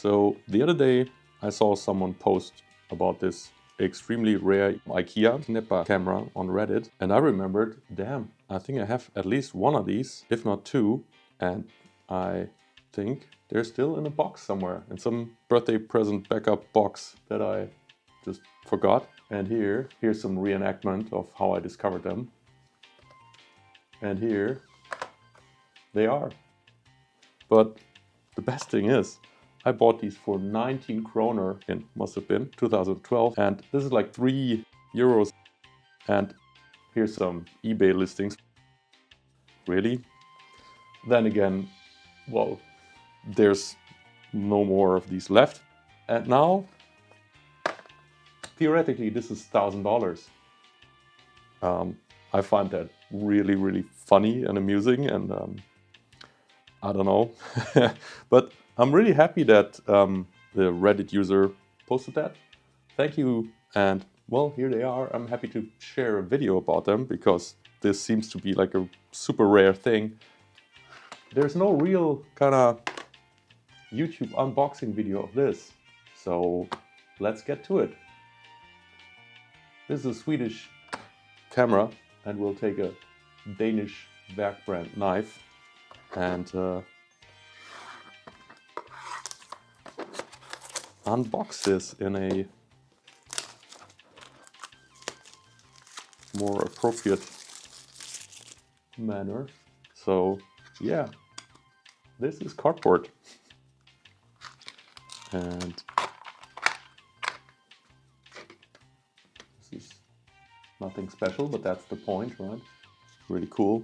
So the other day I saw someone post about this extremely rare IKEA KNÄPPA camera on Reddit, and I remembered, damn, I think I have at least one of these, if not two, and I think they're still in a box somewhere, in some birthday present backup box that I just forgot. And here's some reenactment of how I discovered them. And here they are. But the best thing is, I bought these for 19 kroner in, must have been 2012, and this is like 3 euros. And here's some eBay listings. Really? Then again, well, there's no more of these left. And now, theoretically, this is $1,000. I find that really, really funny and amusing, and I don't know. But I'm really happy that the Reddit user posted that. Thank you. And well, here they are. I'm happy to share a video about them because this seems to be like a super rare thing. There's no real kind of YouTube unboxing video of this. So let's get to it. This is a Swedish camera, and we'll take a Danish Werkbrand knife and unbox this in a more appropriate manner. So yeah, this is cardboard, and this is nothing special, but that's the point, right? Really cool.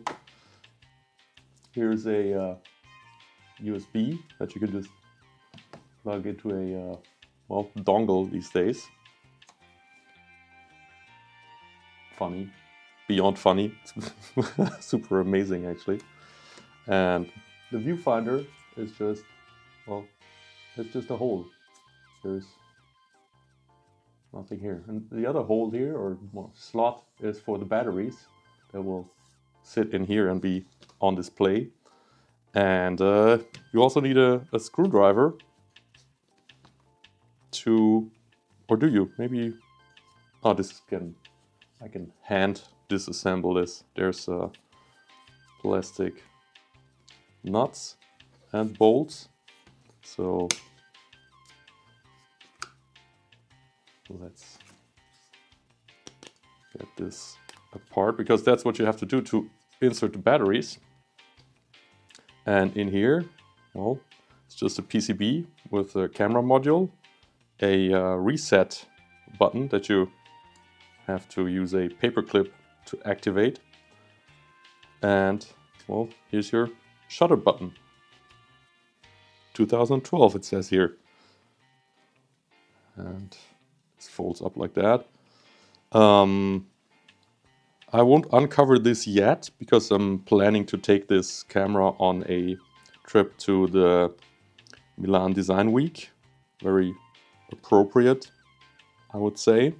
Here's a USB that you can just plug into a well, dongle these days. Funny, beyond funny, super amazing actually. And the viewfinder is just, well, it's just a hole. There's nothing here. And the other hole here, or more slot, is for the batteries that will sit in here and be on display. And you also need a screwdriver to, or do you? Maybe, oh, this can, I can hand disassemble this. There's plastic nuts and bolts. So let's get this apart, because that's what you have to do to insert the batteries. And in here, well, it's just a PCB with a camera module, a reset button that you have to use a paperclip to activate, and well, here's your shutter button. 2012 it says here, and this folds up like that. I won't uncover this yet because I'm planning to take this camera on a trip to the Milan Design Week. Very appropriate, I would say.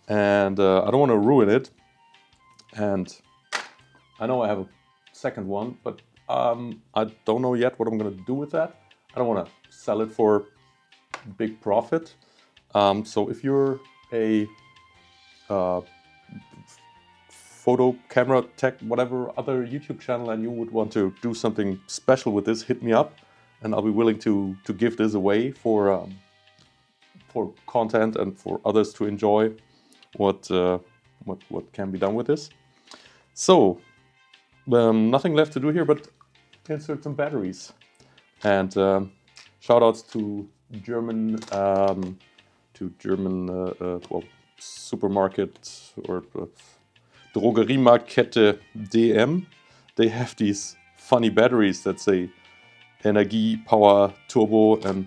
And I don't want to ruin it. And I know I have a second one, but I don't know yet what I'm going to do with that. I don't want to sell it for big profit. So if you're a photo, camera, tech, whatever other YouTube channel, and you would want to do something special with this, hit me up, and I'll be willing to give this away for content and for others to enjoy what can be done with this. So nothing left to do here but insert some batteries. And shout outs to German well, supermarket or Drogeriemarktkette DM. They have these funny batteries that say Energie, Power, Turbo, and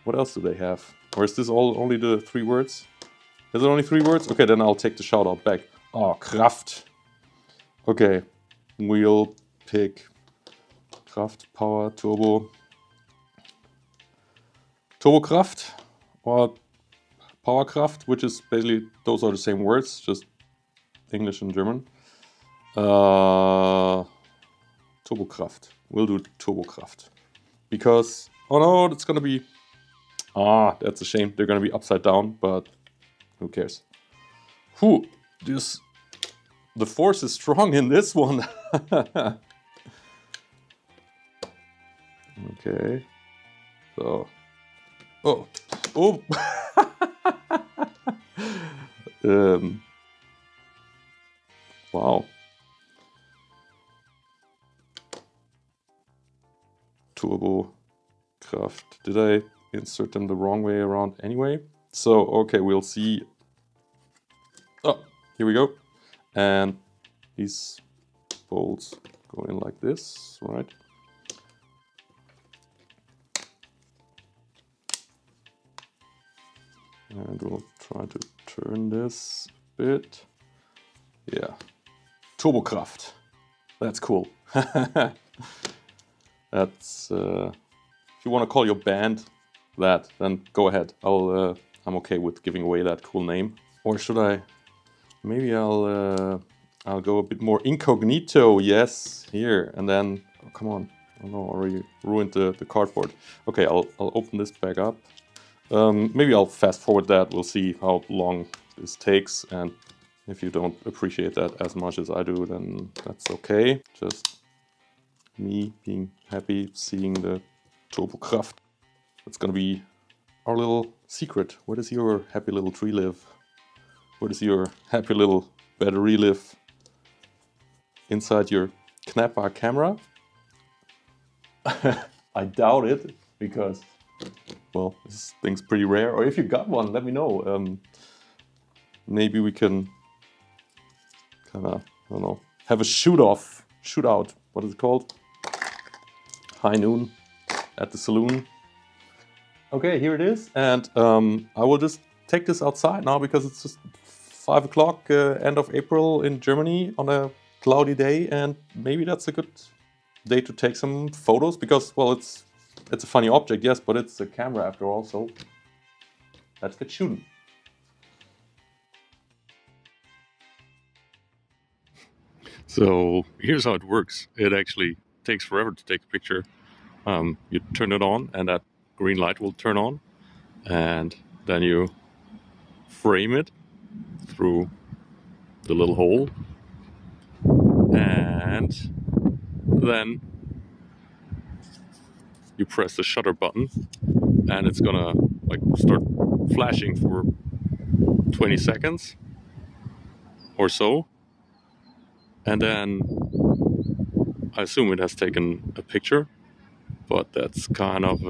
what else do they have? Or is this only the 3 words? Is it only 3 words? Okay, then I'll take the shout out back. Oh, Kraft. Okay, we'll pick Kraft, Power, Turbo. Turbokraft or Powerkraft, which is basically, those are the same words, just English and German. Turbokraft. We'll do Turbokraft. Because, oh no, it's gonna be Ah, that's a shame. They're gonna be upside down, but who cares? Whew, the force is strong in this one. Okay, so, oh, wow. Turbo Kraft. Did I insert them the wrong way around anyway? So, okay, we'll see. Oh, here we go. And these bolts go in like this, right? And we'll try to turn this a bit. Yeah. Turbokraft. That's cool. That's if you want to call your band that, then go ahead. I'm okay with giving away that cool name. Or should I? Maybe I'll go a bit more incognito. Yes, here, and then oh, come on. Oh no, already ruined the cardboard. Okay, I'll open this back up. Maybe I'll fast forward that. We'll see how long this takes, and if you don't appreciate that as much as I do, then that's okay. Just me being happy seeing the Turbokraft. That's gonna be our little secret. Where does your happy little tree live? Where does your happy little battery live? Inside your KNÄPPA camera? I doubt it, because, well, this thing's pretty rare. Or if you got one, let me know. Maybe we can kinda, I don't know, have a shootout. What is it called? High noon at the saloon. Okay, here it is, and I will just take this outside now because it's just 5 o'clock, end of April in Germany on a cloudy day, and maybe that's a good day to take some photos because, well, it's a funny object, yes, but it's a camera after all, so let's get shooting. So here's how it works. It actually takes forever to take a picture. You turn it on and that green light will turn on, and then you frame it through the little hole, and then you press the shutter button and it's gonna like start flashing for 20 seconds or so, and then I assume it has taken a picture, but that's kind of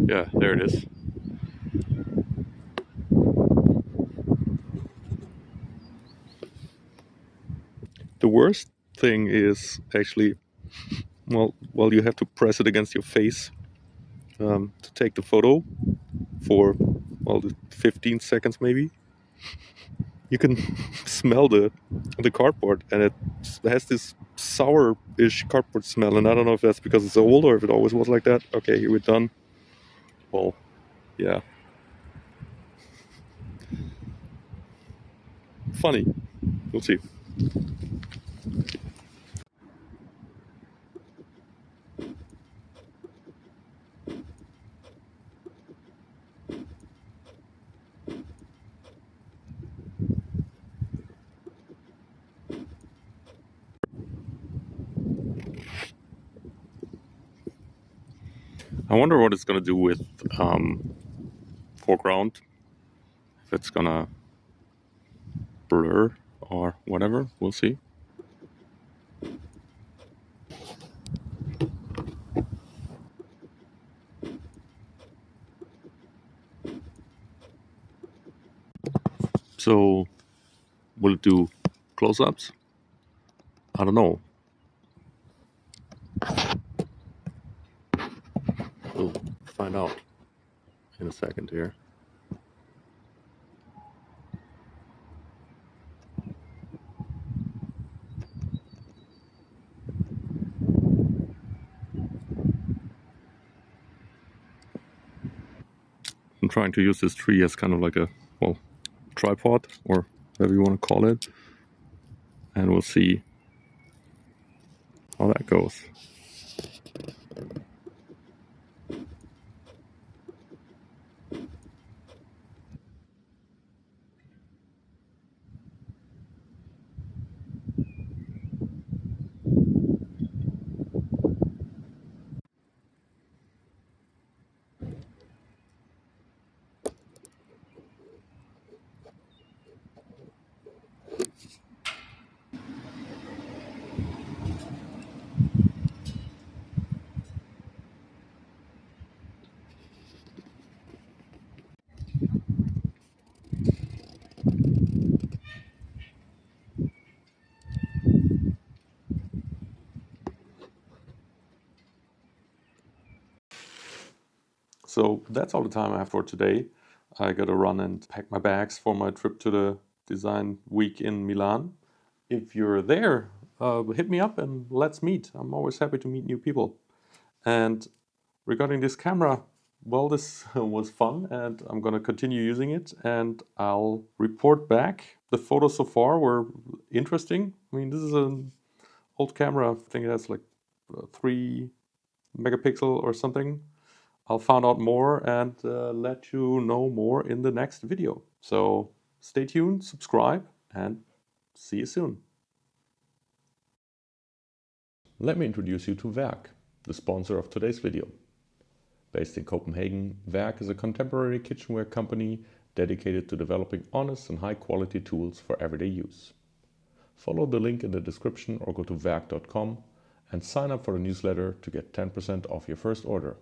yeah, there it is. The worst thing is actually, well, you have to press it against your face to take the photo for, well, 15 seconds maybe. You can smell the cardboard, and it has this sour-ish cardboard smell, and I don't know if that's because it's old or if it always was like that. Okay, here we're done. Well, yeah. Funny. We'll see. I wonder what it's gonna do with foreground. If it's gonna blur or whatever. We'll see. So, will it do close-ups? I don't know. We'll find out in a second here. I'm trying to use this tree as kind of like a, well, tripod or whatever you want to call it, and we'll see how that goes. So that's all the time I have for today. I gotta run and pack my bags for my trip to the design week in Milan. If you're there, hit me up and let's meet. I'm always happy to meet new people. And regarding this camera, well, this was fun and I'm gonna continue using it and I'll report back. The photos so far were interesting. I mean, this is an old camera. I think it has like 3 megapixel or something. I'll find out more and let you know more in the next video. So stay tuned, subscribe, and see you soon. Let me introduce you to Werk, the sponsor of today's video. Based in Copenhagen, Werk is a contemporary kitchenware company dedicated to developing honest and high-quality tools for everyday use. Follow the link in the description or go to werk.com and sign up for the newsletter to get 10% off your first order.